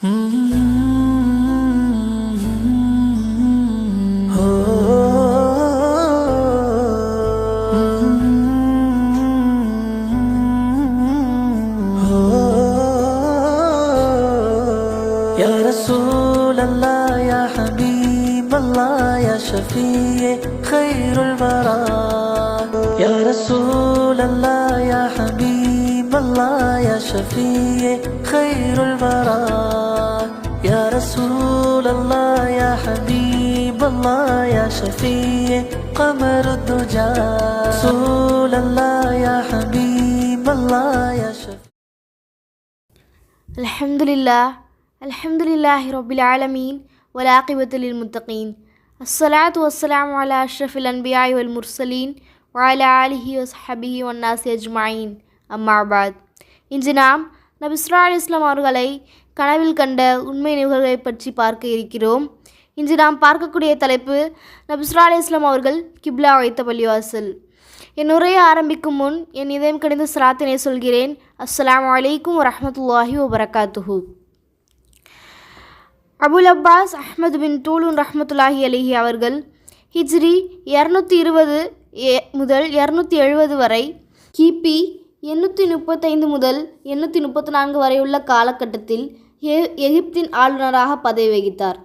يا رسول الله يا حبيب الله يا شفيع خير البراء يا رسول الله يا حبيب الله يا شفيع خير البراء يا رسول الله يا حبيب الله يا شفيع قمر الدجى رسول الله يا حبيب الله يا شفيع. அல்ஹம்துலில்லாஹி ரப்பில் ஆலமீன் வல் ஆகிபத்து லில் முத்தகீன் அஸ்ஸலாத்து வஸ்ஸலாமு அலா அஷ்ரஃபில் அன்பியாஇ வல் முர்சலீன் வ அலா ஆலிஹி வ ஸஹ்பிஹி வன் நாஸி அஜ்மஈன் அம்மா பஅத். இன்று நாம் நபி ஸல்லல்லாஹு அலைஹி வஸல்லம் அவர்களை கனவில் கண்ட உண்மை நிகழ்வுகளை பற்றி பார்க்க இருக்கிறோம். இன்று நாம் பார்க்கக்கூடிய தலைப்பு நபி ஸல்லல்லாஹு அலைஹி வஸல்லம் அவர்கள் கிப்லா வைத்த பள்ளிவாசல். என் உரையை ஆரம்பிக்கும் முன் என் இதயம் கணிந்த ஸலாத்தினை சொல்கிறேன். அஸ்ஸலாமு அலைக்கும் வரஹ்மத்துல்லாஹி வபரகாத்துஹு. அபுல் அப்பாஸ் அஹ்மது பின் தூலூன் ரஹ்மத்துல்லாஹி அலைஹி அவர்கள் ஹிஜ்ரி 220 முதல் 270 வரை, கிபி 835 முதல் 834 வரை உள்ள காலகட்டத்தில் எகிப்தின் ஆளுநராக பதவி வகித்தார்.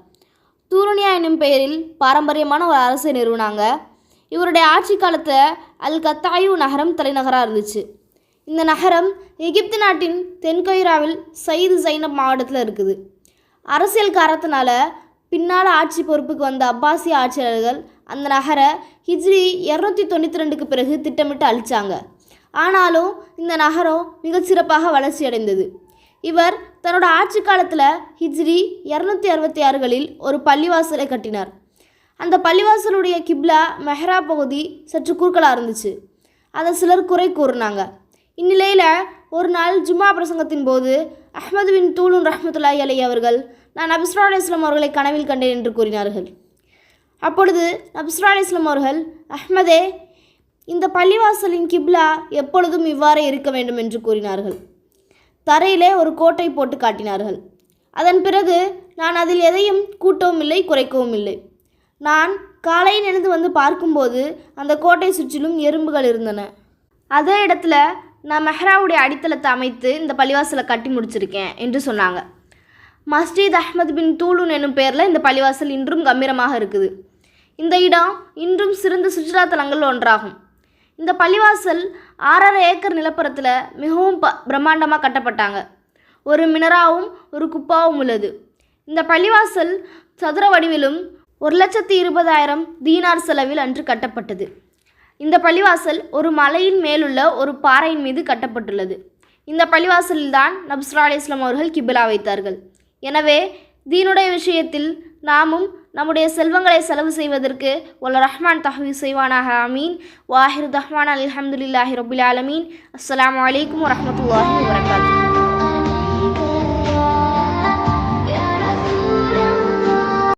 தூருனியா என்னும் பெயரில் பாரம்பரியமான ஒரு அரசை நிறுவனாங்க. இவருடைய ஆட்சி காலத்தில் அல் கத்தாயு நகரம் தலைநகராக இருந்துச்சு. இந்த நகரம் எகிப்து நாட்டின் தென்கொய்ராவில் சயீது ஜைனப் மாவட்டத்தில் இருக்குது. அரசியல் காரணத்தினால பின்னால் ஆட்சி பொறுப்புக்கு வந்த அப்பாசிய ஆட்சியாளர்கள் அந்த நகரை ஹிஜ்ரி 292க்கு பிறகு திட்டமிட்டு அழித்தாங்க. ஆனாலும் இந்த நகரம் மிகச்சிறப்பாக வளர்ச்சி அடைந்தது. இவர் தன்னோட ஆட்சி காலத்தில் ஹிஜ்ரி 266களில் ஒரு பள்ளிவாசலை கட்டினார். அந்த பள்ளிவாசலுடைய கிப்லா மெஹ்ரா பகுதி சற்று குறுக்கலாக இருந்துச்சு. அதை சிலர் குறை கூறினாங்க. இந்நிலையில் ஒரு நாள் ஜும்மா பிரசங்கத்தின் போது அஹ்மது பின் தூலூன் ரஹ்மத்துல்லாஹி அலைஹி அவர்கள், நான் நபி ஸல்லல்லாஹு அலைஹி வஸல்லம் அவர்களை கனவில் கண்டேன் என்று கூறினார்கள். அப்பொழுது நபி ஸல்லல்லாஹு அலைஹி வஸல்லம் அவர்கள், அஹ்மதே, இந்த பள்ளிவாசலின் கிப்லா எப்பொழுதும் இவ்வாறே இருக்க வேண்டும் என்று கூறினார்கள். தரையிலே ஒரு கோட்டை போட்டு காட்டினார்கள். அதன் பிறகு நான் அதில் எதையும் கூட்டவும் இல்லை, குறைக்கவும் இல்லை. நான் காலையில் எழுந்து வந்து பார்க்கும்போது அந்த கோட்டை சுற்றிலும் எறும்புகள் இருந்தன. அதே இடத்துல நான் மெஹ்ராவுடைய அடித்தளத்தை அமைத்து இந்த பள்ளிவாசலை கட்டி முடிச்சிருக்கேன் என்று சொன்னாங்க. மஸ்ஜித் அஹ்மது பின் தூலூன் என்னும் பெயரில் இந்த பள்ளிவாசல் இன்றும் கம்பீரமாக இருக்குது. இந்த இடம் இன்றும் சிறந்த சுற்றுலாத்தலங்கள் ஒன்றாகும். இந்த பள்ளிவாசல் 6.5 ஏக்கர் நிலப்பரத்தில் மிகவும் பிரம்மாண்டமாக கட்டப்பட்டாங்க. ஒரு மினராவும் ஒரு குப்பாவும் உள்ளது. இந்த பள்ளிவாசல் சதுர வடிவிலும் 1,20,000 தீனார் செலவில் அன்று கட்டப்பட்டது. இந்த பள்ளிவாசல் ஒரு மலையின் மேலுள்ள ஒரு பாறையின் மீது கட்டப்பட்டுள்ளது. இந்த பள்ளிவாசலில்தான் நபி ஸல்லல்லாஹு அலைஹி வஸல்லம் அவர்கள் கிப்லா வைத்தார்கள். எனவே தீனுடைய விஷயத்தில் நாமும் நம்முடைய செல்வங்களை செலவு செய்வதற்கு வல்ல ரஹ்மான் தஹ்வி செய்வானாக. ஆமீன். வாஹிர் தஹ்வான் அல்ஹம்துலில்லாஹி ரப்பில் ஆலமீன். அஸ்ஸலாமு அலைக்கும் வரஹ்மத்துல்லாஹி வபரகாத்துஹு.